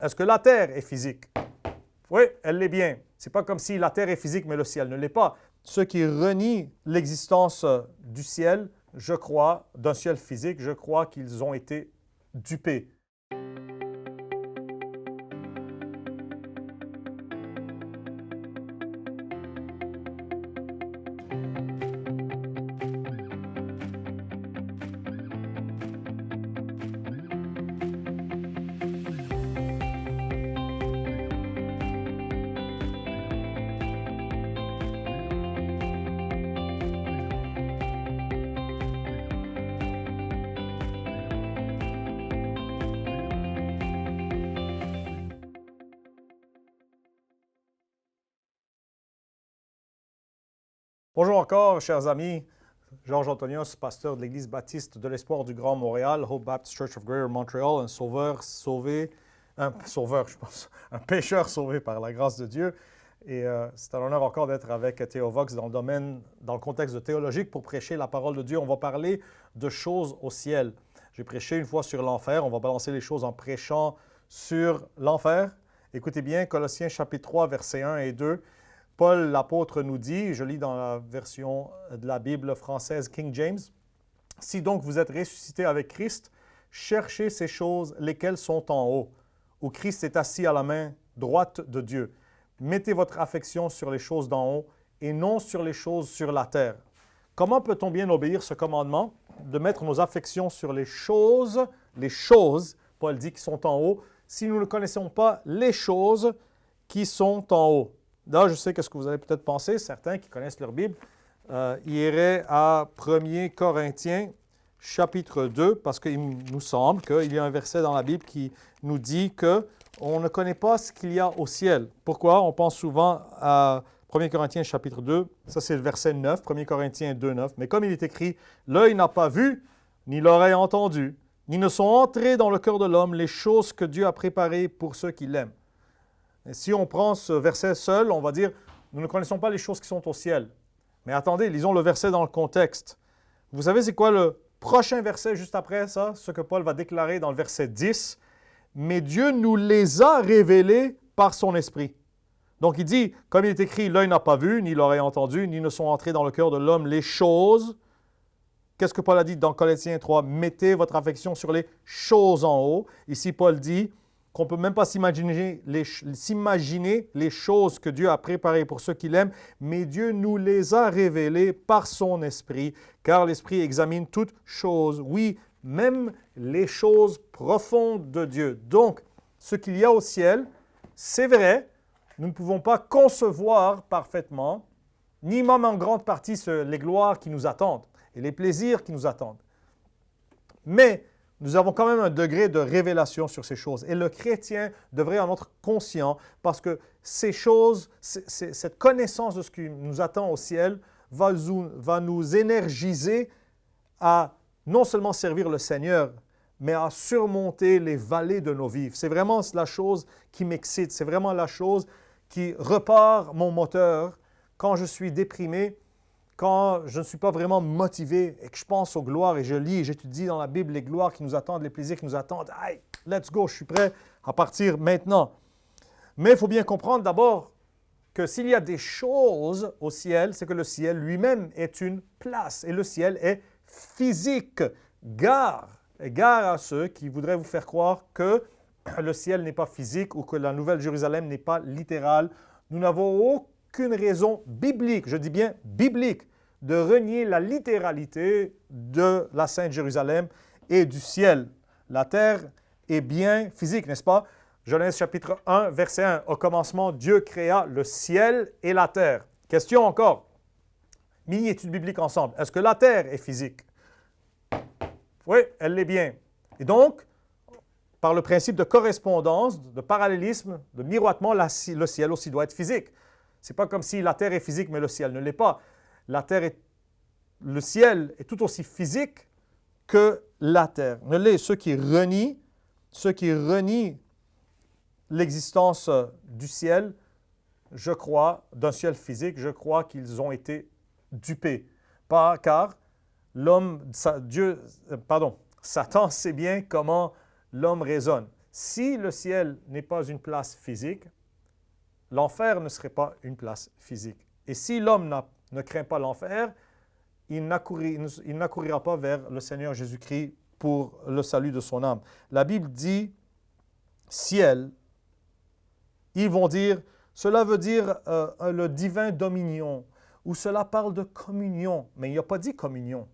Est-ce que la terre est physique? Oui, elle l'est bien. Ce n'est pas comme si la terre est physique, mais le ciel ne l'est pas. Ceux qui renient l'existence du ciel, je crois, d'un ciel physique, je crois qu'ils ont été dupés. Bonjour encore, chers amis. Georges Antonios, pasteur de l'Église baptiste de l'Espoir du Grand Montréal, Hope Baptist Church of Greater Montreal, un pécheur sauvé par la grâce de Dieu. Et c'est un honneur encore d'être avec Théo Vox dans le contexte de théologique pour prêcher la parole de Dieu. On va parler de choses au ciel. J'ai prêché une fois sur l'enfer. On va balancer les choses en prêchant sur l'enfer. Écoutez bien, Colossiens chapitre 3, versets 1 et 2. Paul, l'apôtre, nous dit, je lis dans la version de la Bible française King James, « Si donc vous êtes ressuscités avec Christ, cherchez ces choses lesquelles sont en haut, où Christ est assis à la main droite de Dieu. Mettez votre affection sur les choses d'en haut et non sur les choses sur la terre. » Comment peut-on bien obéir ce commandement de mettre nos affections sur les choses, Paul dit, qui sont en haut, si nous ne connaissons pas les choses qui sont en haut? Là, je sais qu'est-ce que vous allez peut-être penser, certains qui connaissent leur Bible, iraient à 1 Corinthiens, chapitre 2, parce qu'il nous semble qu'il y a un verset dans la Bible qui nous dit qu'on ne connaît pas ce qu'il y a au ciel. Pourquoi? On pense souvent à 1 Corinthiens, chapitre 2, ça c'est le verset 9, 1 Corinthiens 2, 9. Mais comme il est écrit, « L'œil n'a pas vu, ni l'oreille entendu, ni ne sont entrées dans le cœur de l'homme les choses que Dieu a préparées pour ceux qui l'aiment. » Et si on prend ce verset seul, on va dire, nous ne connaissons pas les choses qui sont au ciel. Mais attendez, lisons le verset dans le contexte. Vous savez, c'est quoi le prochain verset juste après ça? Ce que Paul va déclarer dans le verset 10. « Mais Dieu nous les a révélés par son esprit. » Donc il dit, comme il est écrit, « L'œil n'a pas vu, ni l'oreille entendu, ni ne sont entrées dans le cœur de l'homme les choses. » Qu'est-ce que Paul a dit dans Colossiens 3? « Mettez votre affection sur les choses en haut. » Ici, Paul dit qu'on ne peut même pas s'imaginer les choses que Dieu a préparées pour ceux qui l'aiment, mais Dieu nous les a révélées par son Esprit, car l'Esprit examine toutes choses, oui, même les choses profondes de Dieu. Donc, ce qu'il y a au ciel, c'est vrai, nous ne pouvons pas concevoir parfaitement, ni même en grande partie les gloires qui nous attendent et les plaisirs qui nous attendent. Mais nous avons quand même un degré de révélation sur ces choses. Et le chrétien devrait en être conscient parce que ces choses, cette connaissance de ce qui nous attend au ciel va nous énergiser à non seulement servir le Seigneur, mais à surmonter les vallées de nos vies. C'est vraiment la chose qui m'excite. C'est vraiment la chose qui repart mon moteur quand je suis déprimé, quand je ne suis pas vraiment motivé et que je pense aux gloires et je lis et j'étudie dans la Bible les gloires qui nous attendent, les plaisirs qui nous attendent. Hey, let's go, je suis prêt à partir maintenant. Mais il faut bien comprendre d'abord que s'il y a des choses au ciel, c'est que le ciel lui-même est une place et le ciel est physique. Gare à ceux qui voudraient vous faire croire que le ciel n'est pas physique ou que la Nouvelle Jérusalem n'est pas littérale. Nous n'avons aucune raison biblique, je dis bien biblique, de renier la littéralité de la Sainte Jérusalem et du ciel. La terre est bien physique, n'est-ce pas? Genèse chapitre 1, verset 1. Au commencement, Dieu créa le ciel et la terre. Question encore. Mini-étude biblique ensemble. Est-ce que la terre est physique? Oui, elle l'est bien. Et donc, par le principe de correspondance, de parallélisme, de miroitement, le ciel aussi doit être physique. Ce n'est pas comme si la terre est physique, mais le ciel ne l'est pas. Le ciel est tout aussi physique que la terre. Ceux qui renient l'existence du ciel, je crois, d'un ciel physique, je crois qu'ils ont été dupés. Car Satan sait bien comment l'homme raisonne. Si le ciel n'est pas une place physique, l'enfer ne serait pas une place physique. Et si l'homme ne craint pas l'enfer, il n'accourira pas vers le Seigneur Jésus-Christ pour le salut de son âme. La Bible dit ciel. Ils vont dire, cela veut dire le divin dominion, ou cela parle de communion. Mais il n'a pas dit communion,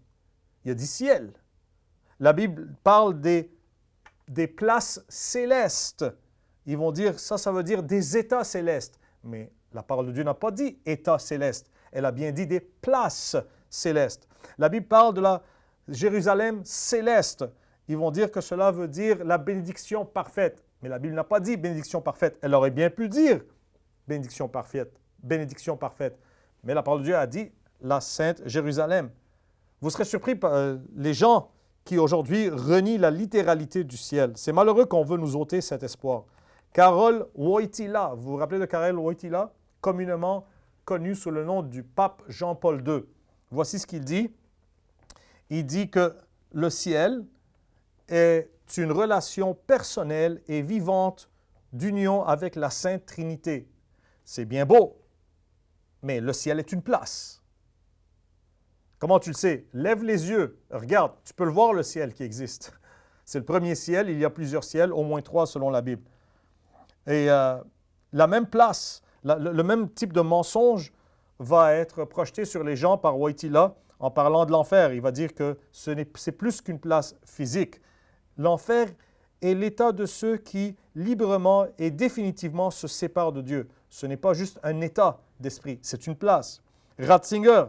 il a dit ciel. La Bible parle des places célestes. Ils vont dire, ça veut dire des états célestes. Mais la parole de Dieu n'a pas dit état céleste. Elle a bien dit des places célestes. La Bible parle de la Jérusalem céleste. Ils vont dire que cela veut dire la bénédiction parfaite. Mais la Bible n'a pas dit bénédiction parfaite. Elle aurait bien pu dire bénédiction parfaite. Bénédiction parfaite. Mais la parole de Dieu a dit la sainte Jérusalem. Vous serez surpris par les gens qui aujourd'hui renient la littéralité du ciel. C'est malheureux qu'on veut nous ôter cet espoir. Karol Wojtyla, vous vous rappelez de Karol Wojtyla, communément connu sous le nom du pape Jean-Paul II. Voici ce qu'il dit. Il dit que le ciel est une relation personnelle et vivante d'union avec la Sainte Trinité. C'est bien beau, mais le ciel est une place. Comment tu le sais? Lève les yeux, regarde, tu peux le voir le ciel qui existe. C'est le premier ciel, il y a plusieurs ciels, au moins 3 selon la Bible. Et la même place, le même type de mensonge va être projeté sur les gens par Wojtyla en parlant de l'enfer. Il va dire que c'est plus qu'une place physique. L'enfer est l'état de ceux qui librement et définitivement se séparent de Dieu. Ce n'est pas juste un état d'esprit, c'est une place. Ratzinger,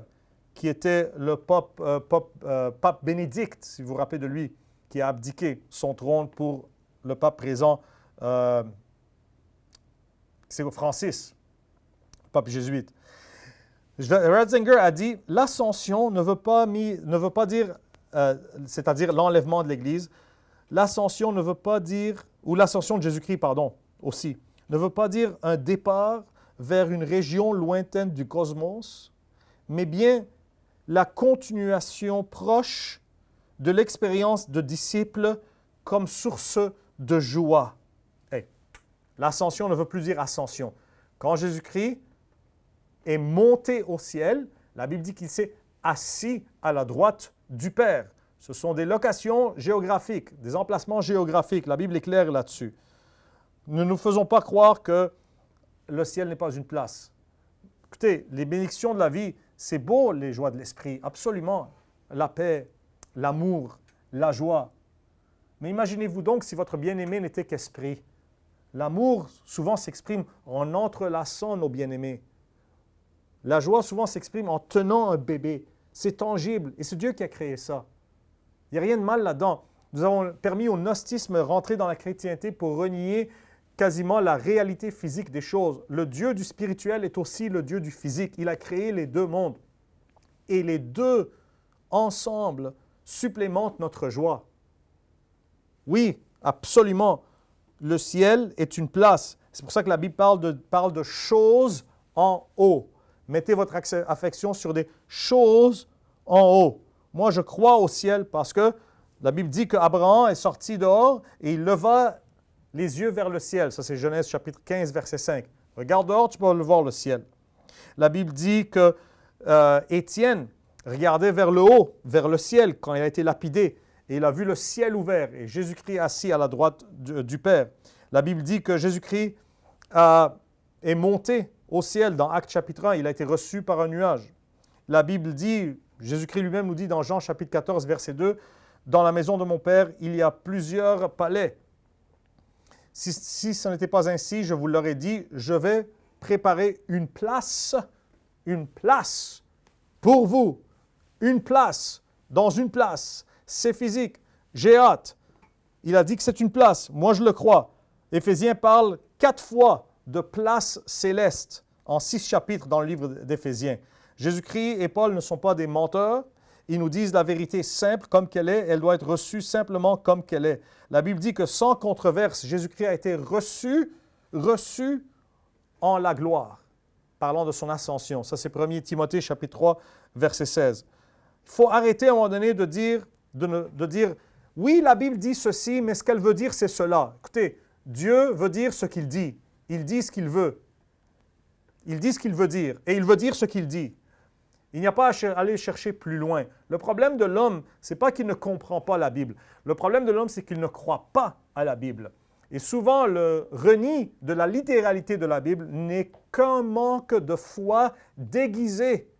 qui était le pape Bénédicte, si vous vous rappelez de lui, qui a abdiqué son trône pour le pape présent, c'est Francis, pape jésuite. Ratzinger a dit « L'ascension ne veut pas dire, c'est-à-dire l'enlèvement de l'Église, l'ascension ne veut pas dire, ou l'ascension de Jésus-Christ, pardon, aussi, ne veut pas dire un départ vers une région lointaine du cosmos, mais bien la continuation proche de l'expérience de disciples comme source de joie. Hey, l'ascension ne veut plus dire ascension. Quand Jésus-Christ est monté au ciel, la Bible dit qu'il s'est assis à la droite du Père. Ce sont des locations géographiques, des emplacements géographiques. La Bible est claire là-dessus. Ne nous faisons pas croire que le ciel n'est pas une place. Écoutez, les bénédictions de la vie, c'est beau, les joies de l'esprit, absolument. La paix, l'amour, la joie. Mais imaginez-vous donc si votre bien-aimé n'était qu'esprit. L'amour souvent s'exprime en entrelaçant nos bien-aimés. La joie souvent s'exprime en tenant un bébé. C'est tangible et c'est Dieu qui a créé ça. Il n'y a rien de mal là-dedans. Nous avons permis au gnostisme de rentrer dans la chrétienté pour renier quasiment la réalité physique des choses. Le Dieu du spirituel est aussi le Dieu du physique. Il a créé les deux mondes. Et les deux, ensemble, supplémentent notre joie. Oui, absolument. Le ciel est une place. C'est pour ça que la Bible parle de choses en haut. Mettez votre affection sur des choses en haut. Moi, je crois au ciel parce que la Bible dit qu'Abraham est sorti dehors et il leva les yeux vers le ciel. Ça, c'est Genèse chapitre 15, verset 5. Regarde dehors, tu peux le voir, le ciel. La Bible dit que Étienne regardait vers le haut, vers le ciel, quand il a été lapidé. Et il a vu le ciel ouvert et Jésus-Christ assis à la droite du Père. La Bible dit que Jésus-Christ est monté au ciel dans Actes chapitre 1. Il a été reçu par un nuage. La Bible dit, Jésus-Christ lui-même nous dit dans Jean chapitre 14, verset 2, « Dans la maison de mon Père, il y a plusieurs palais. Si ce n'était pas ainsi, je vous l'aurais dit, je vais préparer une place pour vous. Une place, dans une place. C'est physique. J'ai hâte. » Il a dit que c'est une place. Moi, je le crois. Éphésiens parle 4 fois de place céleste en 6 chapitres dans le livre d'Éphésiens. Jésus-Christ et Paul ne sont pas des menteurs. Ils nous disent la vérité simple comme qu'elle est. Elle doit être reçue simplement comme qu'elle est. La Bible dit que sans controverse, Jésus-Christ a été reçu en la gloire, parlant de son ascension. Ça, c'est 1 Timothée chapitre 3, verset 16. Il faut arrêter à un moment donné de dire Oui, la Bible dit ceci, mais ce qu'elle veut dire, c'est cela. Écoutez, Dieu veut dire ce qu'il dit. Il dit ce qu'il veut. Il dit ce qu'il veut dire. Et il veut dire ce qu'il dit. Il n'y a pas à aller chercher plus loin. Le problème de l'homme, ce n'est pas qu'il ne comprend pas la Bible. Le problème de l'homme, c'est qu'il ne croit pas à la Bible. Et souvent, le reni de la littéralité de la Bible n'est qu'un manque de foi déguisé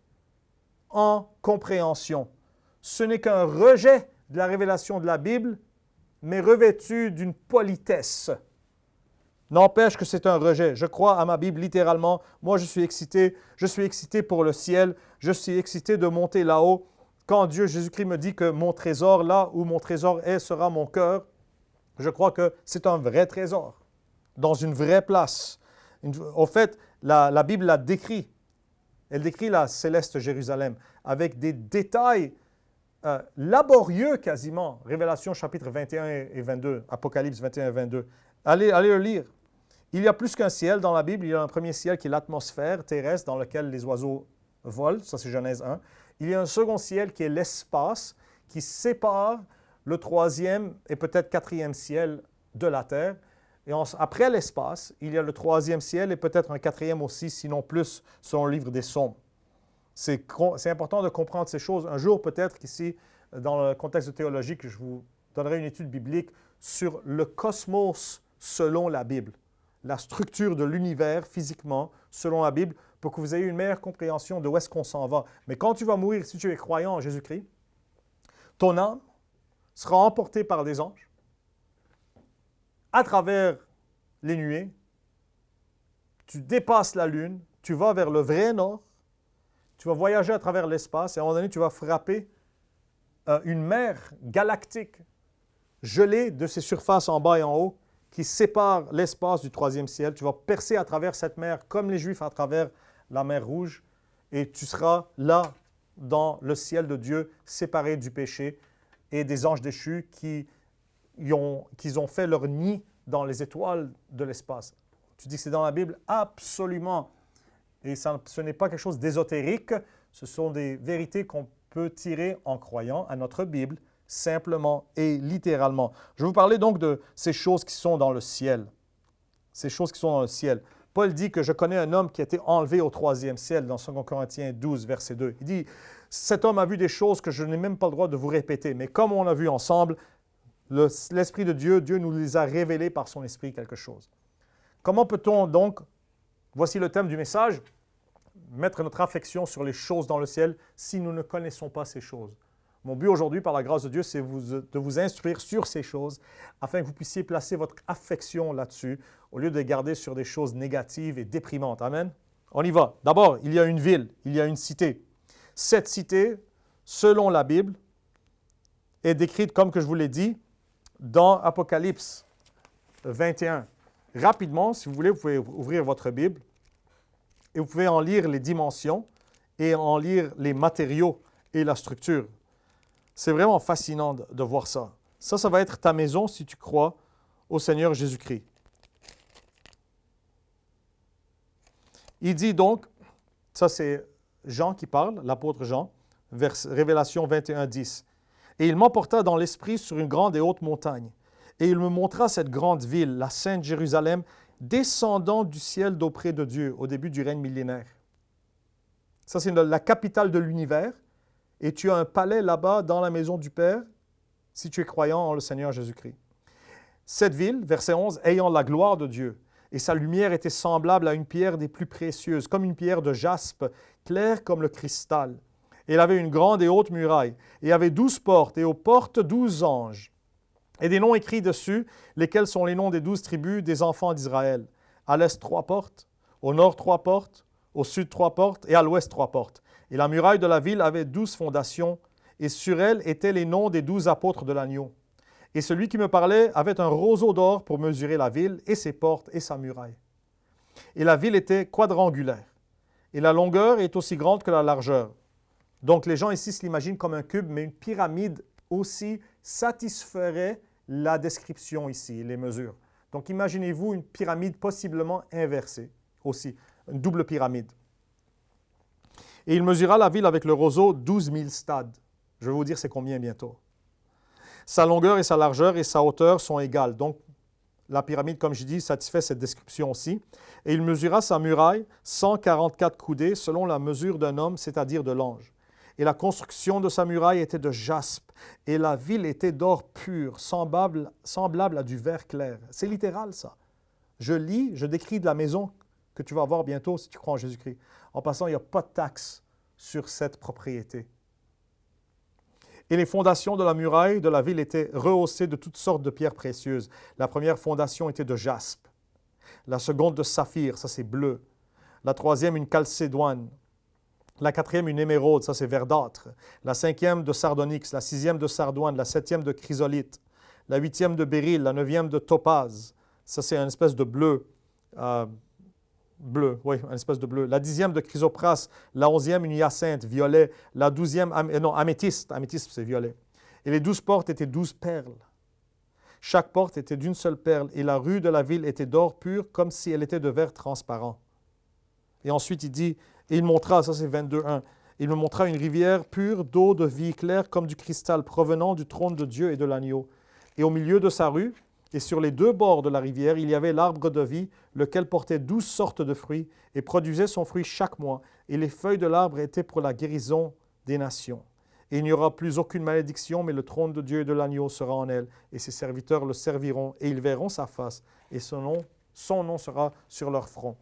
en compréhension. Ce n'est qu'un rejet de la révélation de la Bible, mais revêtu d'une politesse. N'empêche que c'est un rejet. Je crois à ma Bible littéralement. Moi, je suis excité pour le ciel. Je suis excité de monter là-haut. Quand Dieu, Jésus-Christ, me dit que mon trésor, là où mon trésor est, sera mon cœur, je crois que c'est un vrai trésor, dans une vraie place. Au fait, la Bible la décrit. Elle décrit la céleste Jérusalem avec des détails laborieux quasiment. Révélation chapitre 21 et 22, Apocalypse 21 et 22. Allez le lire. Il y a plus qu'un ciel dans la Bible. Il y a un premier ciel qui est l'atmosphère terrestre dans lequel les oiseaux volent. Ça, c'est Genèse 1. Il y a un second ciel qui est l'espace qui sépare le troisième et peut-être quatrième ciel de la terre. Et après l'espace, il y a le troisième ciel et peut-être un quatrième aussi, sinon plus, selon le livre des Psaumes. C'est important de comprendre ces choses. Un jour, peut-être qu'ici, dans le contexte théologique, je vous donnerai une étude biblique sur le cosmos selon la Bible, la structure de l'univers physiquement selon la Bible, pour que vous ayez une meilleure compréhension de où est-ce qu'on s'en va. Mais quand tu vas mourir, si tu es croyant en Jésus-Christ, ton âme sera emportée par des anges à travers les nuées. Tu dépasses la lune, tu vas vers le vrai nord, tu vas voyager à travers l'espace et à un moment donné, tu vas frapper une mer galactique gelée de ses surfaces en bas et en haut qui sépare l'espace du troisième ciel. Tu vas percer à travers cette mer comme les Juifs à travers la mer Rouge et tu seras là dans le ciel de Dieu, séparé du péché et des anges déchus qui ont fait leur nid dans les étoiles de l'espace. Tu dis que c'est dans la Bible? Absolument. Et ce n'est pas quelque chose d'ésotérique, ce sont des vérités qu'on peut tirer en croyant à notre Bible, simplement et littéralement. Je vais vous parler donc de ces choses qui sont dans le ciel. Ces choses qui sont dans le ciel. Paul dit que je connais un homme qui a été enlevé au troisième ciel dans 2 Corinthiens 12, verset 2. Il dit, cet homme a vu des choses que je n'ai même pas le droit de vous répéter, mais comme on a vu ensemble, l'Esprit de Dieu, Dieu nous les a révélés par son Esprit quelque chose. Comment peut-on donc, voici le thème du message, mettre notre affection sur les choses dans le ciel si nous ne connaissons pas ces choses? Mon but aujourd'hui, par la grâce de Dieu, c'est de vous instruire sur ces choses afin que vous puissiez placer votre affection là-dessus au lieu de garder sur des choses négatives et déprimantes. Amen? On y va. D'abord, il y a une ville, il y a une cité. Cette cité, selon la Bible, est décrite, comme que je vous l'ai dit, dans Apocalypse 21. Rapidement, si vous voulez, vous pouvez ouvrir votre Bible et vous pouvez en lire les dimensions et en lire les matériaux et la structure. C'est vraiment fascinant de voir ça. Ça va être ta maison si tu crois au Seigneur Jésus-Christ. Il dit donc, ça c'est Jean qui parle, l'apôtre Jean, Révélation 21, 10. « Et il m'emporta dans l'esprit sur une grande et haute montagne. Et il me montra cette grande ville, la Sainte Jérusalem, descendant du ciel d'auprès de Dieu au début du règne millénaire. » Ça c'est la capitale de l'univers. Et tu as un palais là-bas dans la maison du Père, si tu es croyant en le Seigneur Jésus-Christ. Cette ville, verset 11, ayant la gloire de Dieu, et sa lumière était semblable à une pierre des plus précieuses, comme une pierre de jaspe, claire comme le cristal. Et elle avait une grande et haute muraille, et avait 12 portes, et aux portes 12 anges, et des noms écrits dessus, lesquels sont les noms des 12 tribus des enfants d'Israël. À l'est 3 portes, au nord 3 portes, au sud 3 portes, et à l'ouest 3 portes. Et la muraille de la ville avait 12 fondations, et sur elle étaient les noms des 12 apôtres de l'agneau. Et celui qui me parlait avait un roseau d'or pour mesurer la ville, et ses portes, et sa muraille. Et la ville était quadrangulaire, et la longueur est aussi grande que la largeur. Donc les gens ici se l'imaginent comme un cube, mais une pyramide aussi satisferait la description ici, les mesures. Donc imaginez-vous une pyramide possiblement inversée aussi, une double pyramide. Et il mesura la ville avec le roseau 12 000 stades. Je vais vous dire c'est combien bientôt. Sa longueur et sa largeur et sa hauteur sont égales. Donc, la pyramide, comme je dis, satisfait cette description aussi. Et il mesura sa muraille 144 coudées selon la mesure d'un homme, c'est-à-dire de l'ange. Et la construction de sa muraille était de jaspe, et la ville était d'or pur, semblable à du verre clair. C'est littéral, ça. Je décris de la maison que tu vas avoir bientôt si tu crois en Jésus-Christ. En passant, il n'y a pas de taxe sur cette propriété. Et les fondations de la muraille de la ville étaient rehaussées de toutes sortes de pierres précieuses. La première fondation était de jaspe, la seconde de saphir, ça c'est bleu, la troisième une chalcédoine, la quatrième une émeraude, ça c'est verdâtre, la cinquième de sardonyx, la sixième de sardoine, la septième de chrysolite, la huitième de béryl, la neuvième de topaze, ça c'est une espèce de bleu, une espèce de bleu, la dixième de chrysoprase, la onzième une hyacinthe, violet, la douzième, améthyste c'est violet. Et les 12 portes étaient 12 perles. Chaque porte était d'une seule perle, et la rue de la ville était d'or pur, comme si elle était de verre transparent. Et ensuite il dit, et il montra, ça c'est 22.1, il me montra une rivière pure d'eau de vie claire comme du cristal provenant du trône de Dieu et de l'agneau. Et au milieu de sa rue, et sur les deux bords de la rivière, il y avait l'arbre de vie, lequel portait 12 sortes de fruits et produisait son fruit chaque mois. Et les feuilles de l'arbre étaient pour la guérison des nations. Et il n'y aura plus aucune malédiction, mais le trône de Dieu et de l'agneau sera en elle. Et ses serviteurs le serviront, et ils verront sa face, et son nom sera sur leur front.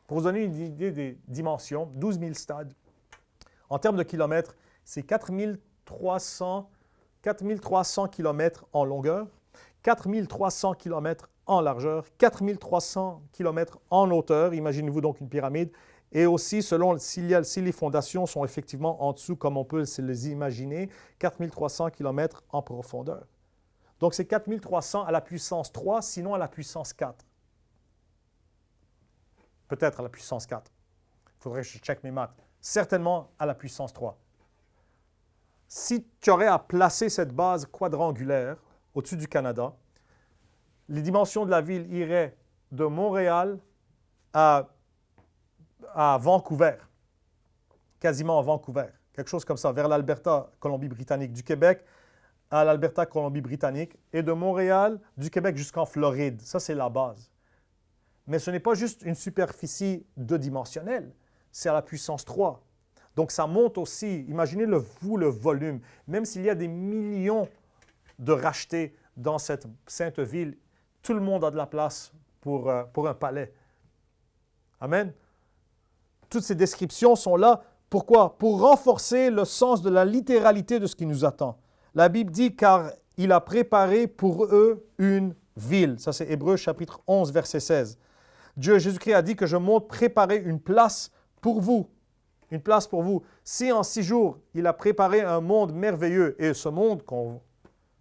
Pour vous donner une idée des dimensions, 12 000 stades. En termes de kilomètres, c'est 4300 km en longueur, 4300 km en largeur, 4300 km en hauteur. Imaginez-vous donc une pyramide. Et aussi, selon si les fondations sont effectivement en dessous, comme on peut se les imaginer, 4300 km en profondeur. Donc, c'est 4300 à la puissance 3, sinon à la puissance 4. Peut-être à la puissance 4. Il faudrait que je check mes maths. Certainement à la puissance 3. Si tu aurais à placer cette base quadrangulaire au-dessus du Canada, les dimensions de la ville iraient de Montréal à Vancouver, quasiment à Vancouver, quelque chose comme ça, vers l'Alberta, Colombie-Britannique, du Québec à l'Alberta, Colombie-Britannique, et de Montréal, du Québec jusqu'en Floride. Ça, c'est la base. Mais ce n'est pas juste une superficie deux-dimensionnelle, c'est à la puissance 3. Donc, ça monte aussi. Imaginez le volume. Même s'il y a des millions de rachetés dans cette sainte ville, tout le monde a de la place pour un palais. Amen. Toutes ces descriptions sont là. Pourquoi? Pour renforcer le sens de la littéralité de ce qui nous attend. La Bible dit « car il a préparé pour eux une ville ». Ça, c'est Hébreux chapitre 11, verset 16. Dieu, Jésus-Christ a dit que je monte préparer une place pour vous. Une place pour vous. Si en 6 jours, il a préparé un monde merveilleux, et ce monde qu'on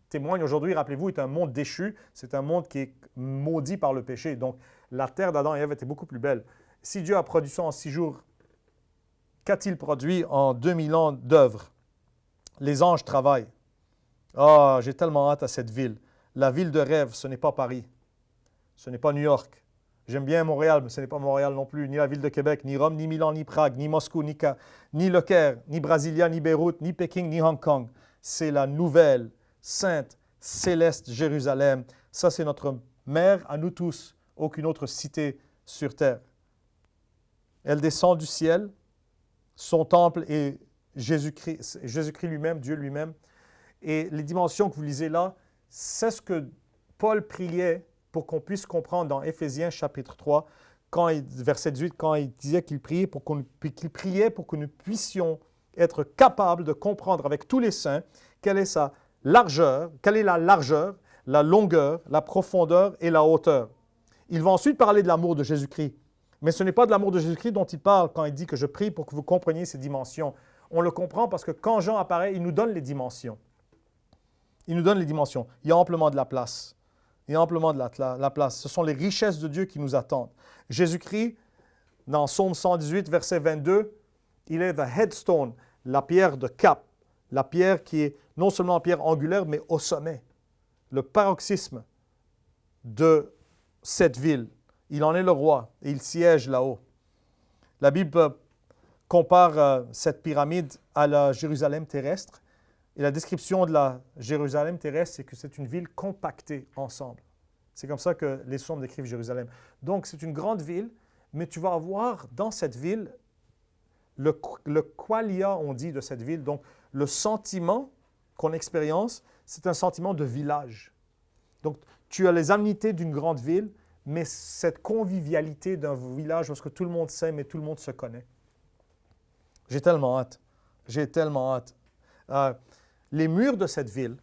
témoigne aujourd'hui, rappelez-vous, est un monde déchu. C'est un monde qui est maudit par le péché. Donc, la terre d'Adam et Ève était beaucoup plus belle. Si Dieu a produit ça en 6 jours, qu'a-t-il produit en 2000 ans d'œuvre? Les anges travaillent. Ah, j'ai tellement hâte à cette ville. La ville de rêve, ce n'est pas Paris. Ce n'est pas New York. J'aime bien Montréal, mais ce n'est pas Montréal non plus, ni la ville de Québec, ni Rome, ni Milan, ni Prague, ni Moscou, ni Le Caire, ni Brasilia, ni Beyrouth, ni Pékin, ni Hong Kong. C'est la nouvelle, sainte, céleste Jérusalem. Ça, c'est notre mère à nous tous. Aucune autre cité sur terre. Elle descend du ciel. Son temple est Jésus-Christ lui-même, Dieu lui-même. Et les dimensions que vous lisez là, c'est ce que Paul priait pour qu'on puisse comprendre dans Éphésiens chapitre 3, verset 18, quand il disait qu'il priait pour que nous puissions être capables de comprendre avec tous les saints quelle est la largeur, la longueur, la profondeur et la hauteur. Il va ensuite parler de l'amour de Jésus-Christ. Mais ce n'est pas de l'amour de Jésus-Christ dont il parle quand il dit que je prie pour que vous compreniez ces dimensions. On le comprend parce que quand Jean apparaît, il nous donne les dimensions. Il nous donne les dimensions. Il y a amplement de la place. Il y a amplement de la place. Ce sont les richesses de Dieu qui nous attendent. Jésus-Christ, dans Psaume 118, verset 22, il est the headstone, la pierre de cap, la pierre qui est non seulement en pierre angulaire, mais au sommet. Le paroxysme de cette ville. Il en est le roi et il siège là-haut. La Bible compare cette pyramide à la Jérusalem terrestre Et la description de la Jérusalem terrestre, c'est que c'est une ville compactée ensemble. C'est comme ça que les psaumes décrivent Jérusalem. Donc, c'est une grande ville, mais tu vas avoir dans cette ville le qualia, on dit, de cette ville. Donc, le sentiment qu'on expérience, c'est un sentiment de village. Donc, tu as les amenités d'une grande ville, mais cette convivialité d'un village parce que tout le monde s'aime et tout le monde se connaît. J'ai tellement hâte. J'ai tellement hâte. Les murs de cette ville,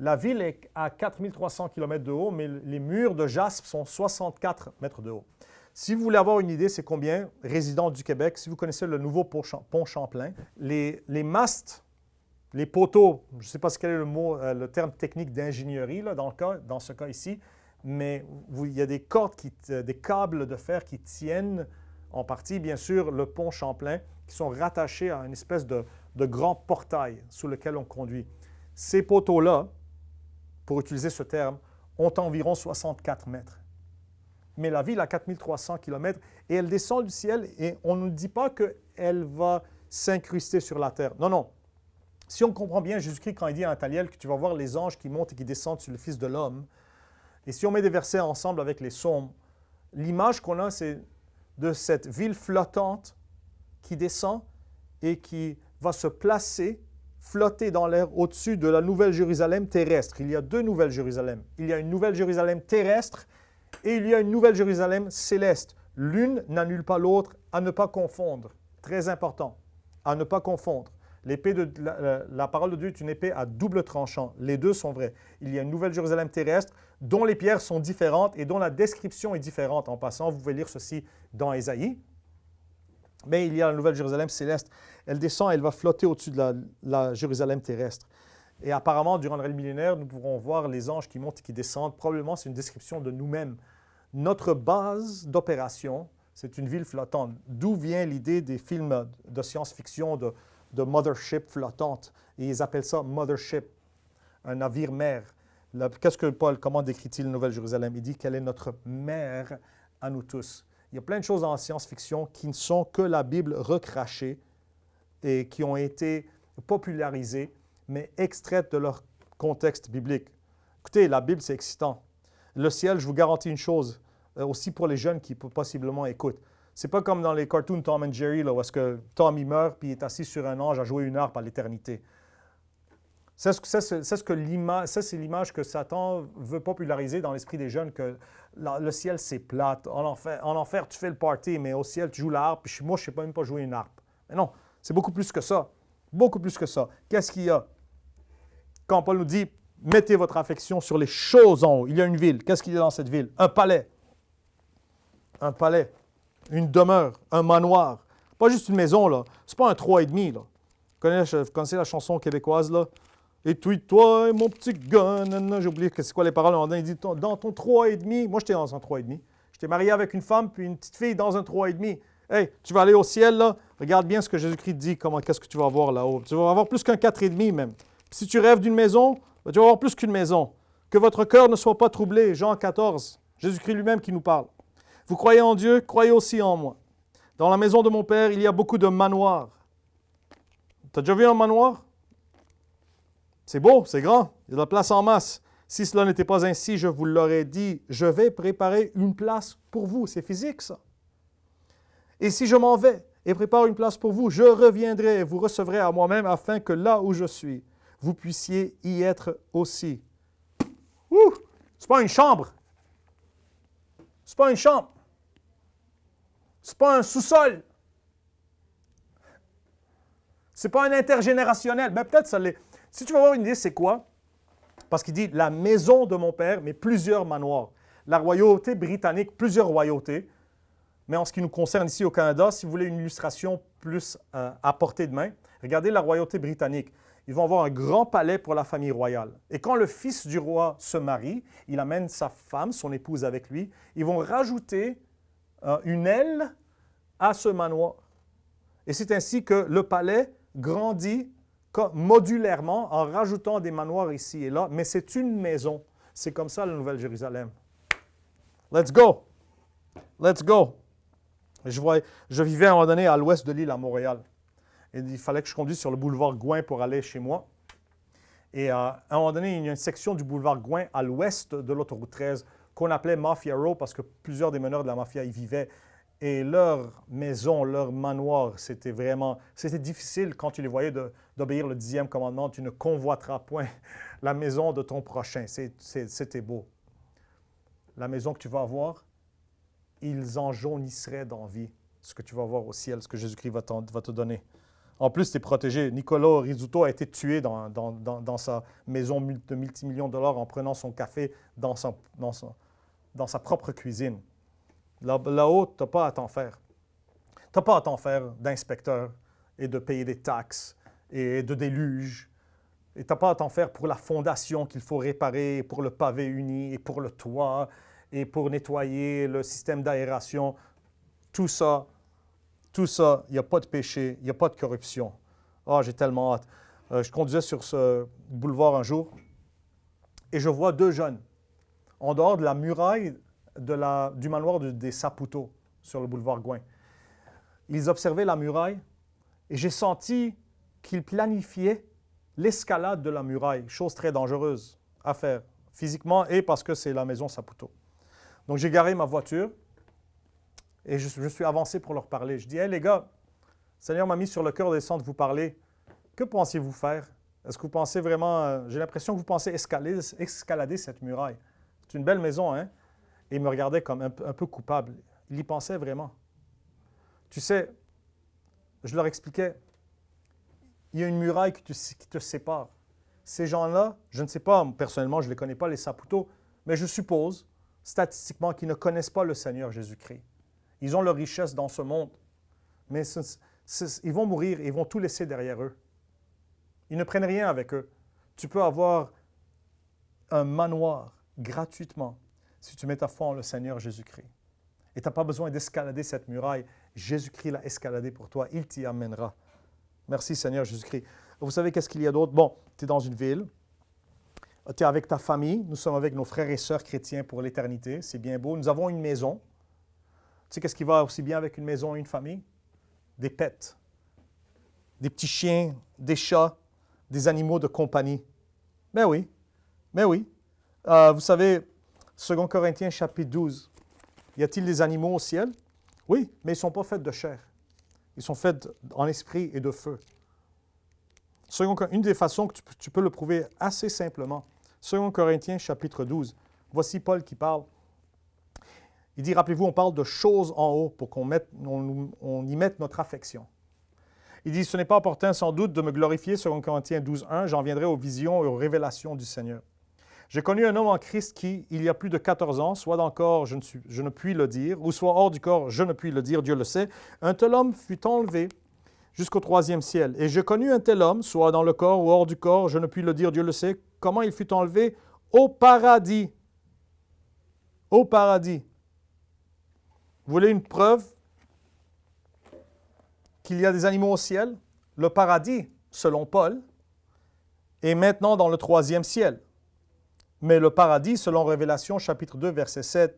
la ville est à 4300 km de haut, mais les murs de jaspe sont 64 mètres de haut. Si vous voulez avoir une idée, c'est combien, résident du Québec, si vous connaissez le nouveau pont Champlain, les mastes, les poteaux, je ne sais pas quel est le terme technique d'ingénierie là, dans ce cas ici, mais il y a des cordes, des câbles de fer qui tiennent en partie, bien sûr, le pont Champlain, qui sont rattachés à une espèce de grand portail sous lequel on conduit. Ces poteaux-là, pour utiliser ce terme, ont environ 64 mètres. Mais la ville a 4300 km et elle descend du ciel et on ne dit pas qu'elle va s'incruster sur la terre. Non, non. Si on comprend bien Jésus-Christ quand il dit à Nathanaël que tu vas voir les anges qui montent et qui descendent sur le Fils de l'homme, et si on met des versets ensemble avec les psaumes, l'image qu'on a, c'est de cette ville flottante qui descend et qui va se placer, flotter dans l'air au-dessus de la Nouvelle Jérusalem terrestre. Il y a deux Nouvelles Jérusalem. Il y a une Nouvelle Jérusalem terrestre et il y a une Nouvelle Jérusalem céleste. L'une n'annule pas l'autre, à ne pas confondre. Très important, à ne pas confondre. La parole de Dieu est une épée à double tranchant. Les deux sont vrais. Il y a une Nouvelle Jérusalem terrestre dont les pierres sont différentes et dont la description est différente. En passant, vous pouvez lire ceci dans Ésaïe. Mais il y a la Nouvelle Jérusalem céleste. Elle descend, elle va flotter au-dessus de la Jérusalem terrestre. Et apparemment, durant le règne millénaire, nous pourrons voir les anges qui montent et qui descendent. Probablement, c'est une description de nous-mêmes. Notre base d'opération, c'est une ville flottante. D'où vient l'idée des films de science-fiction de mothership flottante? Et ils appellent ça mothership, un navire-mère. Qu'est-ce que Paul, comment décrit-il la Nouvelle Jérusalem? Il dit qu'elle est notre mère à nous tous. Il y a plein de choses en science-fiction qui ne sont que la Bible recrachée et qui ont été popularisées, mais extraites de leur contexte biblique. Écoutez, la Bible, c'est excitant. Le ciel, je vous garantis une chose, aussi pour les jeunes qui possiblement écoutent. C'est pas comme dans les cartoons Tom and Jerry, là, où est-ce que Tom il meurt puis il est assis sur un ange à jouer une harpe à l'éternité. C'est l'image que Satan veut populariser dans l'esprit des jeunes, que le ciel, c'est plate. En enfer, tu fais le party, mais au ciel, tu joues la harpe, puis moi, je ne sais même pas jouer une harpe. Mais non, c'est beaucoup plus que ça. Beaucoup plus que ça. Qu'est-ce qu'il y a? Quand Paul nous dit, mettez votre affection sur les choses en haut. Il y a une ville. Qu'est-ce qu'il y a dans cette ville? Un palais. Un palais. Une demeure. Un manoir. Pas juste une maison, là. C'est pas un 3,5, là. Vous connaissez la chanson québécoise, là? Et toi, mon petit gars, j'ai oublié c'est quoi les paroles. Il dit, dans ton 3,5, moi j'étais dans un 3,5. J'étais marié avec une femme puis une petite fille dans un 3,5. Hey, tu vas aller au ciel, là, regarde bien ce que Jésus-Christ dit, qu'est-ce que tu vas avoir là-haut. Tu vas avoir plus qu'un 4,5 même. Puis si tu rêves d'une maison, tu vas avoir plus qu'une maison. Que votre cœur ne soit pas troublé, Jean 14, Jésus-Christ lui-même qui nous parle. Vous croyez en Dieu, croyez aussi en moi. Dans la maison de mon Père, il y a beaucoup de manoirs. Tu as déjà vu un manoir? C'est beau, c'est grand, il y a de la place en masse. Si cela n'était pas ainsi, je vous l'aurais dit, je vais préparer une place pour vous. C'est physique, ça. Et si je m'en vais et prépare une place pour vous, je reviendrai et vous recevrez à moi-même afin que là où je suis, vous puissiez y être aussi. Ouh! C'est pas une chambre. C'est pas une chambre. C'est pas un sous-sol. C'est pas un intergénérationnel. Mais peut-être ça l'est. Si tu veux avoir une idée, c'est quoi? Parce qu'il dit la maison de mon père, mais plusieurs manoirs. La royauté britannique, plusieurs royautés. Mais en ce qui nous concerne ici au Canada, si vous voulez une illustration plus à portée de main, regardez la royauté britannique. Ils vont avoir un grand palais pour la famille royale. Et quand le fils du roi se marie, il amène sa femme, son épouse avec lui. Ils vont rajouter une aile à ce manoir. Et c'est ainsi que le palais grandit modulairement en rajoutant des manoirs ici et là, mais c'est une maison. C'est comme ça la Nouvelle Jérusalem. Let's go! Let's go! Je vivais à un moment donné à l'ouest de l'île à Montréal. Et il fallait que je conduise sur le boulevard Gouin pour aller chez moi. Et à un moment donné, il y a une section du boulevard Gouin à l'ouest de l'autoroute 13 qu'on appelait Mafia Row parce que plusieurs des meneurs de la mafia y vivaient. Et leur maison, leur manoir, c'était difficile quand tu les voyais d'obéir le 10e commandement. Tu ne convoiteras point la maison de ton prochain. C'était beau. La maison que tu vas avoir, ils en jaunisseraient d'envie ce que tu vas voir au ciel, ce que Jésus-Christ va te donner. En plus, tu es protégé. Nicolas Rizzuto a été tué dans sa maison de multimillions de dollars en prenant son café dans sa propre cuisine. Là-haut, tu n'as pas à t'en faire. Tu n'as pas à t'en faire d'inspecteur et de payer des taxes et de déluge. Et tu n'as pas à t'en faire pour la fondation qu'il faut réparer, pour le pavé uni et pour le toit et pour nettoyer le système d'aération. Tout ça, il n'y a pas de péché, il n'y a pas de corruption. Ah, j'ai tellement hâte. Je conduisais sur ce boulevard un jour et je vois deux jeunes en dehors de la muraille du manoir des Saputo sur le boulevard Gouin. Ils observaient la muraille et j'ai senti qu'ils planifiaient l'escalade de la muraille, chose très dangereuse à faire physiquement et parce que c'est la maison Saputo. Donc j'ai garé ma voiture et je suis avancé pour leur parler. Je dis, « Hey les gars, le Seigneur m'a mis sur le cœur de descendre vous parler. Que pensiez-vous faire? Est-ce que vous pensez vraiment... j'ai l'impression que vous pensez escalader cette muraille. C'est une belle maison, hein? » Et ils me regardaient comme un peu coupable. Ils y pensaient vraiment. Tu sais, je leur expliquais, il y a une muraille qui te sépare. Ces gens-là, je ne sais pas, personnellement, je ne les connais pas, les Saputo, mais je suppose, statistiquement, qu'ils ne connaissent pas le Seigneur Jésus-Christ. Ils ont leur richesse dans ce monde, mais ils vont mourir et ils vont tout laisser derrière eux. Ils ne prennent rien avec eux. Tu peux avoir un manoir gratuitement si tu mets ta foi en le Seigneur Jésus-Christ. Et tu n'as pas besoin d'escalader cette muraille. Jésus-Christ l'a escaladée pour toi. Il t'y amènera. Merci Seigneur Jésus-Christ. Vous savez qu'est-ce qu'il y a d'autre? Bon, tu es dans une ville. Tu es avec ta famille. Nous sommes avec nos frères et sœurs chrétiens pour l'éternité. C'est bien beau. Nous avons une maison. Tu sais qu'est-ce qui va aussi bien avec une maison et une famille? Des pets. Des petits chiens, des chats, des animaux de compagnie. Mais oui. Vous savez, 2 Corinthiens chapitre 12, y a-t-il des animaux au ciel? Oui, mais ils ne sont pas faits de chair. Ils sont faits en esprit et de feu. Une des façons que tu peux le prouver assez simplement, 2 Corinthiens chapitre 12, voici Paul qui parle. Il dit, rappelez-vous, on parle de choses en haut pour qu'on y mette notre affection. Il dit, ce n'est pas opportun sans doute de me glorifier, 2 Corinthiens 12, 1, j'en viendrai aux visions et aux révélations du Seigneur. J'ai connu un homme en Christ qui, il y a plus de 14 ans, soit dans le corps, je ne puis le dire, ou soit hors du corps, je ne puis le dire, Dieu le sait, un tel homme fut enlevé jusqu'au 3e ciel. Et j'ai connu un tel homme, soit dans le corps ou hors du corps, je ne puis le dire, Dieu le sait, comment il fut enlevé au paradis. Au paradis. Vous voulez une preuve qu'il y a des animaux au ciel? Le paradis, selon Paul, est maintenant dans le 3e ciel. Mais le paradis, selon Révélation, chapitre 2, verset 7,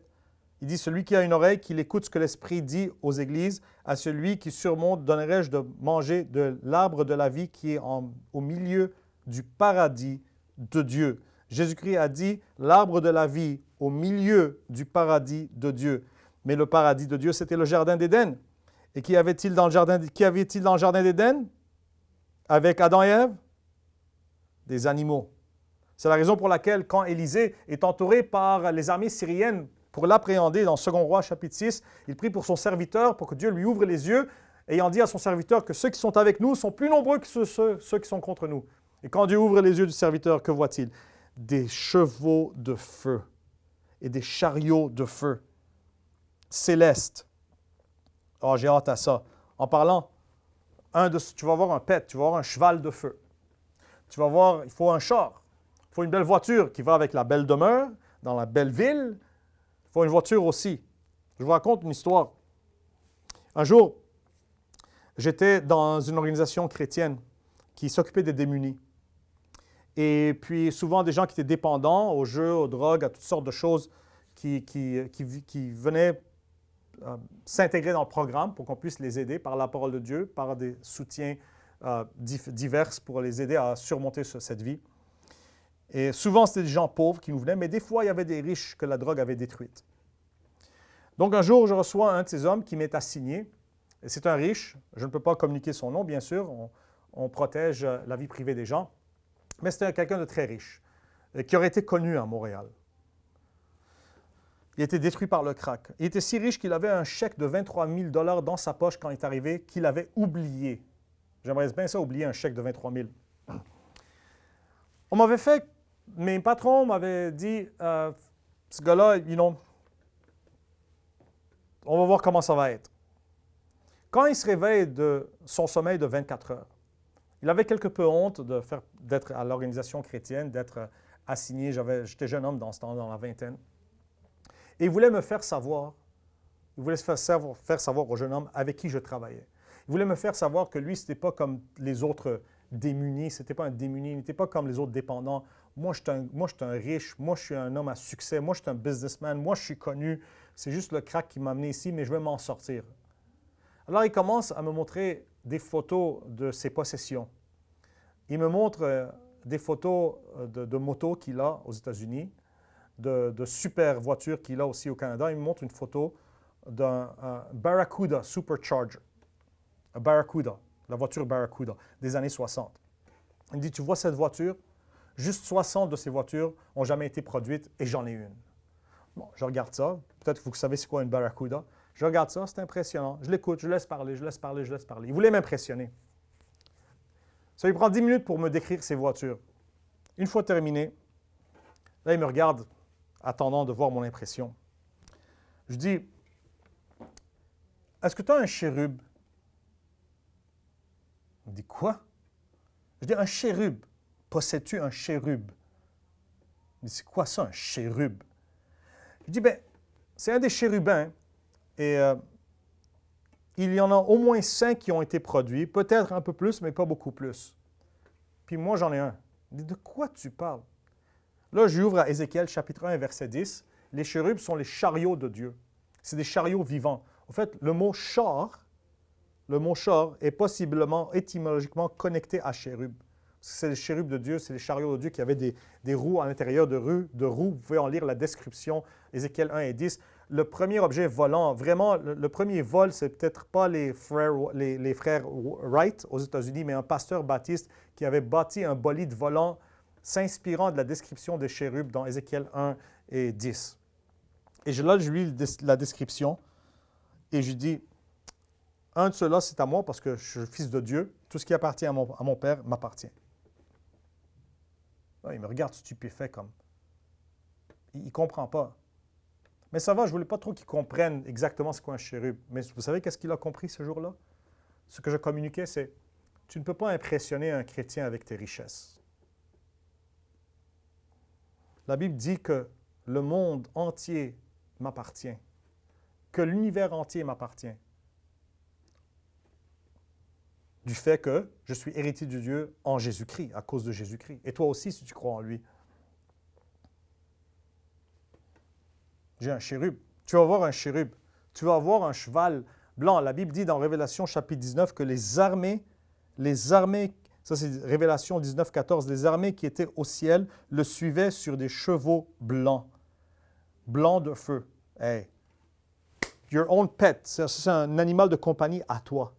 il dit, « Celui qui a une oreille, qu'il écoute ce que l'Esprit dit aux églises, à celui qui surmonte, donnerai-je de manger de l'arbre de la vie qui est au milieu du paradis de Dieu. » Jésus-Christ a dit, l'arbre de la vie au milieu du paradis de Dieu. Mais le paradis de Dieu, c'était le jardin d'Éden. Et qui avait-il dans le jardin d'Éden? Avec Adam et Ève? Des animaux. C'est la raison pour laquelle, quand Élisée est entouré par les armées syriennes pour l'appréhender dans 2 Rois chapitre 6, il prie pour son serviteur, pour que Dieu lui ouvre les yeux, ayant dit à son serviteur que ceux qui sont avec nous sont plus nombreux que ceux qui sont contre nous. Et quand Dieu ouvre les yeux du serviteur, que voit-il? Des chevaux de feu et des chariots de feu célestes. Oh, j'ai hâte à ça. En parlant, tu vas voir un pet, tu vas voir un cheval de feu. Tu vas voir, il faut un char. Il faut une belle voiture qui va avec la belle demeure, dans la belle ville. Il faut une voiture aussi. Je vous raconte une histoire. Un jour, j'étais dans une organisation chrétienne qui s'occupait des démunis. Et puis, souvent, des gens qui étaient dépendants aux jeux, aux drogues, à toutes sortes de choses qui venaient s'intégrer dans le programme pour qu'on puisse les aider par la parole de Dieu, par des soutiens divers pour les aider à surmonter cette vie. Et souvent, c'était des gens pauvres qui nous venaient, mais des fois, il y avait des riches que la drogue avait détruites. Donc, un jour, je reçois un de ces hommes qui m'est assigné. C'est un riche. Je ne peux pas communiquer son nom, bien sûr. On protège la vie privée des gens. Mais c'était quelqu'un de très riche, qui aurait été connu à Montréal. Il a été détruit par le crack. Il était si riche qu'il avait un chèque de 23 000 $ dans sa poche quand il est arrivé, qu'il avait oublié. J'aimerais bien ça, oublier un chèque de 23 000. On m'avait fait, mes patrons m'avaient dit, ce gars-là, on va voir comment ça va être. Quand il se réveille de son sommeil de 24 heures, il avait quelque peu honte d'être à l'organisation chrétienne, d'être assigné. J'étais jeune homme dans ce temps, dans la vingtaine. Et il voulait me faire savoir, il voulait faire savoir au jeune homme avec qui je travaillais. Il voulait me faire savoir que lui, ce n'était pas comme les autres démunis, ce n'était pas un démuni, il n'était pas comme les autres dépendants. Moi, je suis un riche, moi, je suis un homme à succès, moi, je suis un businessman, moi, je suis connu. C'est juste le crack qui m'a amené ici, mais je vais m'en sortir. Alors, il commence à me montrer des photos de ses possessions. Il me montre des photos de motos qu'il a aux États-Unis, de super voitures qu'il a aussi au Canada. Il me montre une photo d'un Barracuda Supercharger. Un Barracuda, la voiture Barracuda des années 60. Il me dit, tu vois cette voiture? Juste 60 de ces voitures n'ont jamais été produites et j'en ai une. Bon, je regarde ça. Peut-être que vous savez c'est quoi une Barracuda. Je regarde ça, c'est impressionnant. Je l'écoute, je laisse parler. Il voulait m'impressionner. Ça lui prend 10 minutes pour me décrire ses voitures. Une fois terminé, là, il me regarde, attendant de voir mon impression. Je dis, est-ce que tu as un chérub? Il me dit, quoi? Je dis, un chérub. Possèdes-tu un chérub? Il me dit, c'est quoi ça, un chérub? Je dis, bien, c'est un des chérubins. Et il y en a au moins 5 qui ont été produits, peut-être un peu plus, mais pas beaucoup plus. Puis moi, j'en ai un. Il dit, de quoi tu parles? Là, j'ouvre à Ézéchiel, chapitre 1, verset 10. Les chérubs sont les chariots de Dieu. C'est des chariots vivants. En fait, le mot char est possiblement étymologiquement connecté à chérub. C'est les chérubs de Dieu, c'est les chariots de Dieu qui avaient des roues à l'intérieur de roues. Vous pouvez en lire la description, Ézéchiel 1 et 10. Le premier objet volant, vraiment, le premier vol, c'est peut-être pas les frères Wright aux États-Unis, mais un pasteur baptiste qui avait bâti un bolide volant s'inspirant de la description des chérubs dans Ézéchiel 1 et 10. Et là, je lis la description et je dis, un de ceux-là, c'est à moi parce que je suis fils de Dieu. Tout ce qui appartient à mon Père m'appartient. Là, il me regarde stupéfait comme. Il ne comprend pas. Mais ça va, je ne voulais pas trop qu'il comprenne exactement ce qu'est un chérub. Mais vous savez qu'est-ce qu'il a compris ce jour-là? Ce que je communiquais, c'est, tu ne peux pas impressionner un chrétien avec tes richesses. La Bible dit que le monde entier m'appartient, que l'univers entier m'appartient. Du fait que je suis héritier de Dieu en Jésus-Christ, à cause de Jésus-Christ. Et toi aussi, si tu crois en lui. J'ai un chérub. Tu vas voir un chérub. Tu vas voir un cheval blanc. La Bible dit dans Révélation chapitre 19 que les armées, ça c'est Révélation 19, 14, les armées qui étaient au ciel le suivaient sur des chevaux blancs. Blancs de feu. Hey. Your own pet. C'est un animal de compagnie à toi.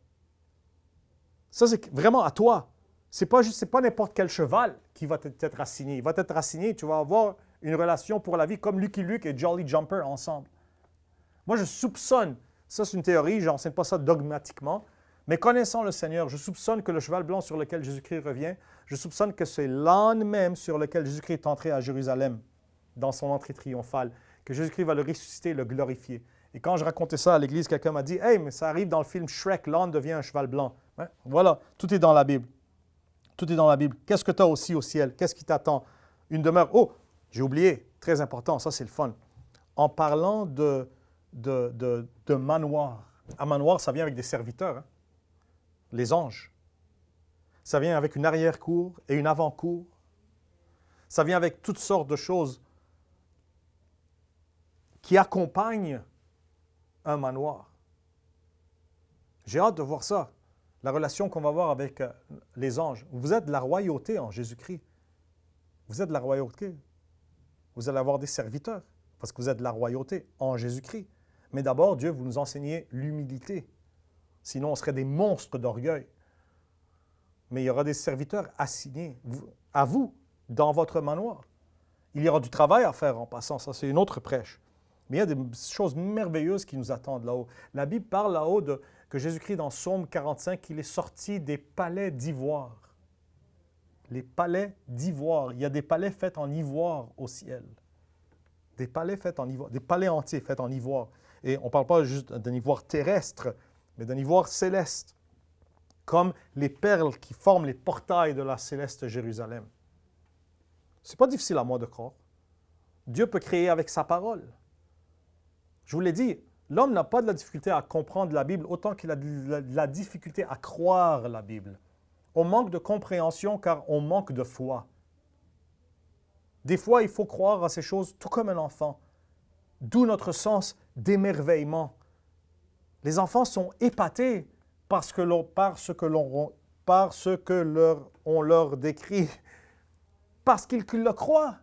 Ça, c'est vraiment à toi. Ce n'est pas n'importe quel cheval qui va t'être assigné. Il va t'être assigné, tu vas avoir une relation pour la vie comme Lucky Luke et Jolly Jumper ensemble. Moi, je soupçonne, ça c'est une théorie, je n'enseigne pas ça dogmatiquement, mais connaissant le Seigneur, je soupçonne que le cheval blanc sur lequel Jésus-Christ revient, je soupçonne que c'est l'âne même sur lequel Jésus-Christ est entré à Jérusalem, dans son entrée triomphale, que Jésus-Christ va le ressusciter et le glorifier. Et quand je racontais ça à l'église, quelqu'un m'a dit « Hey, mais ça arrive dans le film Shrek, l'âne devient un cheval blanc. Ouais, » Voilà, tout est dans la Bible. Tout est dans la Bible. Qu'est-ce que tu as aussi au ciel? Qu'est-ce qui t'attend? Une demeure. Oh, j'ai oublié, très important, ça c'est le fun. En parlant de manoir. Un manoir, ça vient avec des serviteurs, hein? Les anges. Ça vient avec une arrière-cour et une avant-cour. Ça vient avec toutes sortes de choses qui accompagnent un manoir. J'ai hâte de voir ça, la relation qu'on va avoir avec les anges. Vous êtes de la royauté en Jésus-Christ. Vous êtes de la royauté. Vous allez avoir des serviteurs parce que vous êtes de la royauté en Jésus-Christ. Mais d'abord, Dieu, vous nous enseignez l'humilité. Sinon, on serait des monstres d'orgueil. Mais il y aura des serviteurs assignés à vous, dans votre manoir. Il y aura du travail à faire en passant, ça c'est une autre prêche. Mais il y a des choses merveilleuses qui nous attendent là-haut. La Bible parle là-haut que Jésus-Christ, dans Psaume 45, il est sorti des palais d'ivoire. Les palais d'ivoire. Il y a des palais faits en ivoire au ciel. Des palais faits en ivoire, des palais entiers faits en ivoire. Et on ne parle pas juste d'un ivoire terrestre, mais d'un ivoire céleste, comme les perles qui forment les portails de la céleste Jérusalem. Ce n'est pas difficile à moi de croire. Dieu peut créer avec sa parole. Je vous l'ai dit, l'homme n'a pas de la difficulté à comprendre la Bible autant qu'il a de la difficulté à croire la Bible. On manque de compréhension car on manque de foi. Des fois, il faut croire à ces choses tout comme un enfant. D'où notre sens d'émerveillement. Les enfants sont épatés par ce que on leur décrit, parce qu'ils le croient.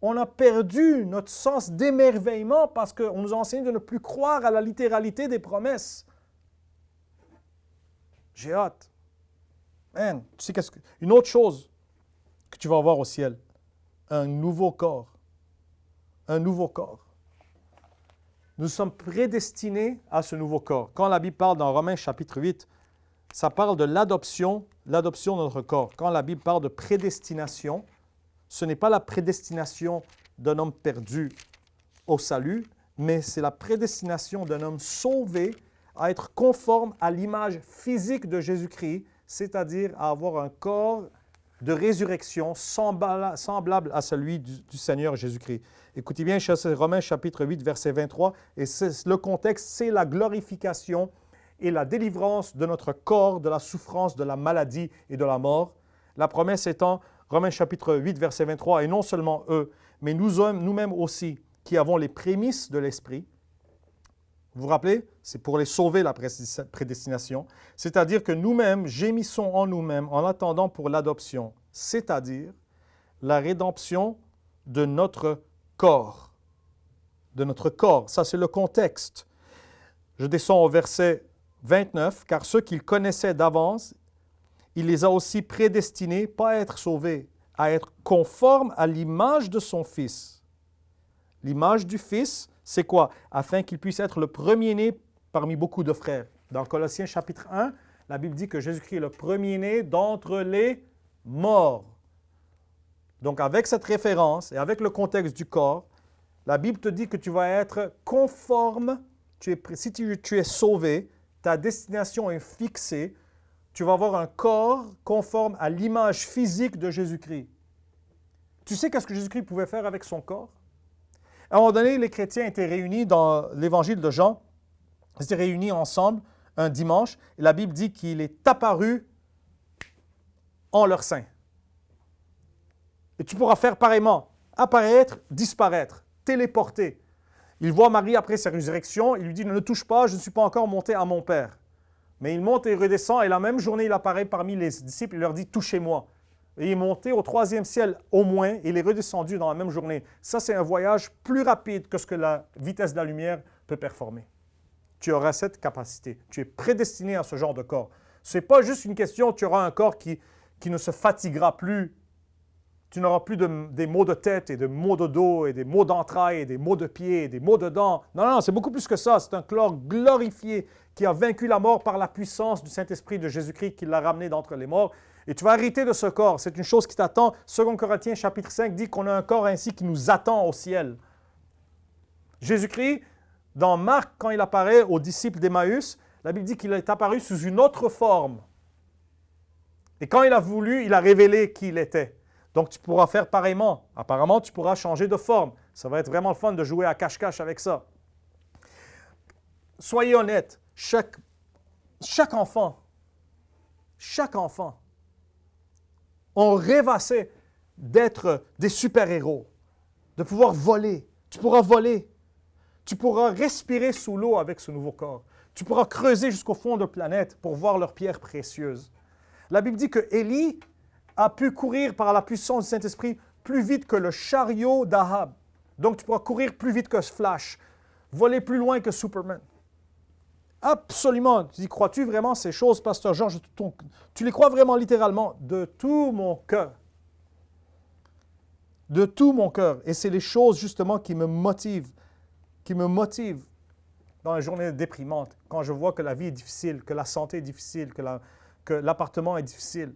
On a perdu notre sens d'émerveillement parce qu'on nous a enseigné de ne plus croire à la littéralité des promesses. J'ai hâte. Man, tu sais une autre chose que tu vas avoir au ciel, un nouveau corps. Un nouveau corps. Nous sommes prédestinés à ce nouveau corps. Quand la Bible parle dans Romains chapitre 8, ça parle de l'adoption de notre corps. Quand la Bible parle de prédestination, ce n'est pas la prédestination d'un homme perdu au salut, mais c'est la prédestination d'un homme sauvé à être conforme à l'image physique de Jésus-Christ, c'est-à-dire à avoir un corps de résurrection semblable à celui du Seigneur Jésus-Christ. Écoutez bien, Romains chapitre 8, verset 23, et le contexte, c'est la glorification et la délivrance de notre corps de la souffrance, de la maladie et de la mort. La promesse étant, Romains chapitre 8, verset 23, et non seulement eux, mais nous-mêmes aussi, qui avons les prémices de l'Esprit. Vous vous rappelez? C'est pour les sauver, la prédestination. C'est-à-dire que nous-mêmes gémissons en nous-mêmes en attendant pour l'adoption, c'est-à-dire la rédemption de notre corps. De notre corps. Ça, c'est le contexte. Je descends au verset 29. « Car ceux qu'il connaissait d'avance, il les a aussi prédestinés, pas à être sauvés, à être conformes à l'image de son Fils. » L'image du Fils, c'est quoi? Afin qu'il puisse être le premier-né parmi beaucoup de frères. Dans Colossiens chapitre 1, la Bible dit que Jésus-Christ est le premier-né d'entre les morts. Donc avec cette référence et avec le contexte du corps, la Bible te dit que tu vas être conforme, si tu es sauvé, ta destination est fixée, tu vas avoir un corps conforme à l'image physique de Jésus-Christ. Tu sais qu'est-ce que Jésus-Christ pouvait faire avec son corps? À un moment donné, les chrétiens étaient réunis dans l'évangile de Jean. Ils étaient réunis ensemble un dimanche. Et la Bible dit qu'il est apparu en leur sein. Et tu pourras faire pareillement. Apparaître, disparaître, téléporter. Il voit Marie après sa résurrection. Il lui dit, ne touche pas, je ne suis pas encore monté à mon Père. Mais il monte et redescend. Et la même journée, il apparaît parmi les disciples. Il leur dit, touchez-moi. Et il est monté au 3e ciel au moins, et il est redescendu dans la même journée. Ça, c'est un voyage plus rapide que ce que la vitesse de la lumière peut performer. Tu auras cette capacité. Tu es prédestiné à ce genre de corps. Ce n'est pas juste une question, tu auras un corps qui ne se fatiguera plus. Tu n'auras plus des maux de tête et des maux de dos et des maux d'entrailles et des maux de pieds et des maux de dents. Non, non, c'est beaucoup plus que ça. C'est un corps glorifié qui a vaincu la mort par la puissance du Saint-Esprit de Jésus-Christ qui l'a ramené d'entre les morts. Et tu vas hériter de ce corps. C'est une chose qui t'attend. 2 Corinthiens chapitre 5 dit qu'on a un corps ainsi qui nous attend au ciel. Jésus-Christ, dans Marc, quand il apparaît aux disciples d'Emmaüs, la Bible dit qu'il est apparu sous une autre forme. Et quand il a voulu, il a révélé qui il était. Donc tu pourras faire pareillement. Apparemment, tu pourras changer de forme. Ça va être vraiment le fun de jouer à cache-cache avec ça. Soyez honnêtes. Chaque enfant, on rêvassait d'être des super-héros, de pouvoir voler. Tu pourras voler. Tu pourras respirer sous l'eau avec ce nouveau corps. Tu pourras creuser jusqu'au fond de la planète pour voir leurs pierres précieuses. La Bible dit que Élie a pu courir par la puissance du Saint-Esprit plus vite que le chariot d'Ahab. Donc, tu pourras courir plus vite que Flash, voler plus loin que Superman. Absolument. Tu dis, crois-tu vraiment ces choses, Pasteur Georges? Tu les crois vraiment littéralement? De tout mon cœur. De tout mon cœur. Et c'est les choses justement qui me motivent dans les journées déprimantes, quand je vois que la vie est difficile, que la santé est difficile, que l'appartement est difficile.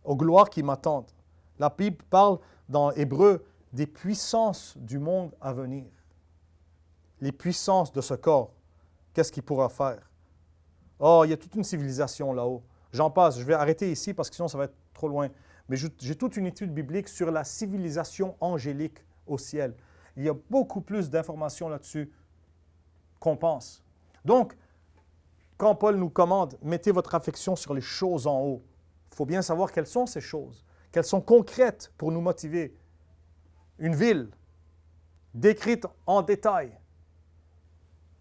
Aux gloires qui m'attendent. La Bible parle dans Hébreu des puissances du monde à venir. Les puissances de ce corps. Qu'est-ce qu'il pourra faire? Oh, il y a toute une civilisation là-haut. J'en passe. Je vais arrêter ici parce que sinon ça va être trop loin. Mais j'ai toute une étude biblique sur la civilisation angélique au ciel. Il y a beaucoup plus d'informations là-dessus qu'on pense. Donc, quand Paul nous commande, mettez votre affection sur les choses en haut, il faut bien savoir quelles sont ces choses, qu'elles sont concrètes pour nous motiver. Une ville décrite en détail,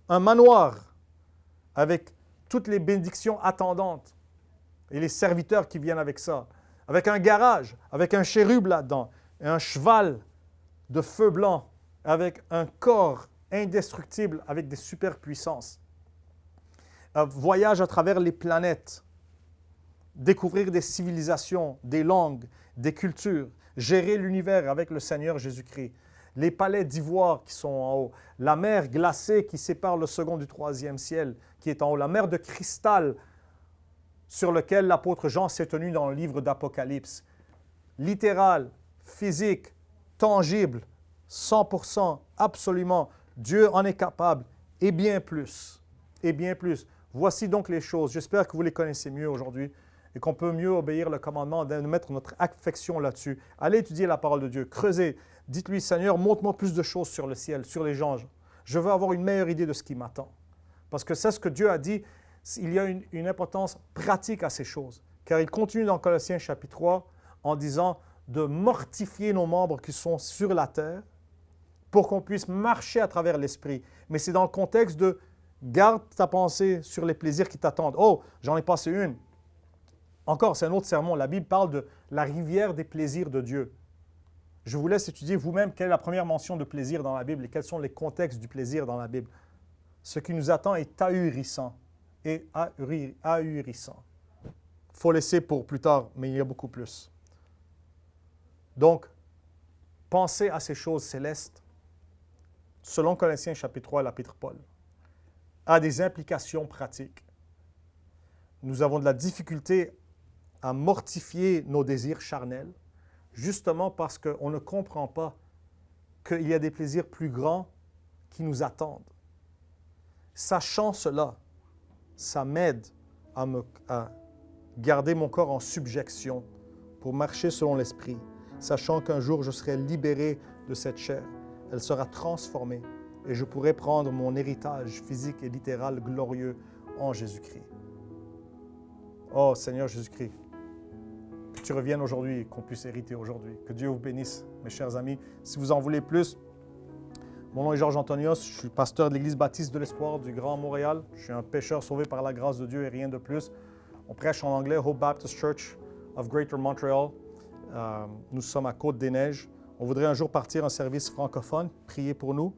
un manoir avec toutes les bénédictions attendantes et les serviteurs qui viennent avec ça, avec un garage, avec un chérub là-dedans, et un cheval de feu blanc, avec un corps indestructible, avec des superpuissances. Un voyage à travers les planètes, découvrir des civilisations, des langues, des cultures, gérer l'univers avec le Seigneur Jésus-Christ, les palais d'ivoire qui sont en haut, la mer glacée qui sépare le second du troisième ciel qui est en haut, la mer de cristal sur laquelle l'apôtre Jean s'est tenu dans le livre d'Apocalypse. Littéral, physique, tangible, 100%, absolument. Dieu en est capable et bien plus. Et bien plus. Voici donc les choses. J'espère que vous les connaissez mieux aujourd'hui et qu'on peut mieux obéir le commandement de mettre notre affection là-dessus. Allez étudier la parole de Dieu, creusez. Dites-lui, Seigneur, montre-moi plus de choses sur le ciel, sur les anges. Je veux avoir une meilleure idée de ce qui m'attend. Parce que c'est ce que Dieu a dit. Il y a une importance pratique à ces choses. Car il continue dans Colossiens chapitre 3 en disant de mortifier nos membres qui sont sur la terre pour qu'on puisse marcher à travers l'esprit. Mais c'est dans le contexte de garde ta pensée sur les plaisirs qui t'attendent. Oh, j'en ai passé une. Encore, c'est un autre sermon. La Bible parle de la rivière des plaisirs de Dieu. Je vous laisse étudier vous-même quelle est la première mention de plaisir dans la Bible et quels sont les contextes du plaisir dans la Bible. Ce qui nous attend est ahurissant et ahurissant. Il faut laisser pour plus tard, mais il y a beaucoup plus. Donc, pensez à ces choses célestes, selon Colossiens chapitre 3, l'apôtre Paul, a des implications pratiques. Nous avons de la difficulté à mortifier nos désirs charnels, justement parce qu'on ne comprend pas qu'il y a des plaisirs plus grands qui nous attendent. Sachant cela, ça m'aide à garder mon corps en subjection pour marcher selon l'Esprit, sachant qu'un jour je serai libéré de cette chair. Elle sera transformée et je pourrai prendre mon héritage physique et littéral glorieux en Jésus-Christ. Oh Seigneur Jésus-Christ, que tu reviennes aujourd'hui et qu'on puisse hériter aujourd'hui. Que Dieu vous bénisse, mes chers amis. Si vous en voulez plus, mon nom est Georges Antonios, je suis pasteur de l'Église baptiste de l'Espoir du Grand Montréal. Je suis un pécheur sauvé par la grâce de Dieu et rien de plus. On prêche en anglais, Hope Baptist Church of Greater Montreal. Nous sommes à Côte-des-Neiges. On voudrait un jour partir en service francophone, prier pour nous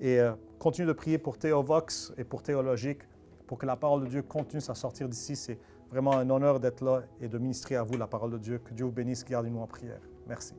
et continuer de prier pour Théovox et pour Théologique, pour que la parole de Dieu continue à sortir d'ici. C'est vraiment un honneur d'être là et de ministrer à vous la parole de Dieu. Que Dieu vous bénisse, gardez-nous en prière. Merci.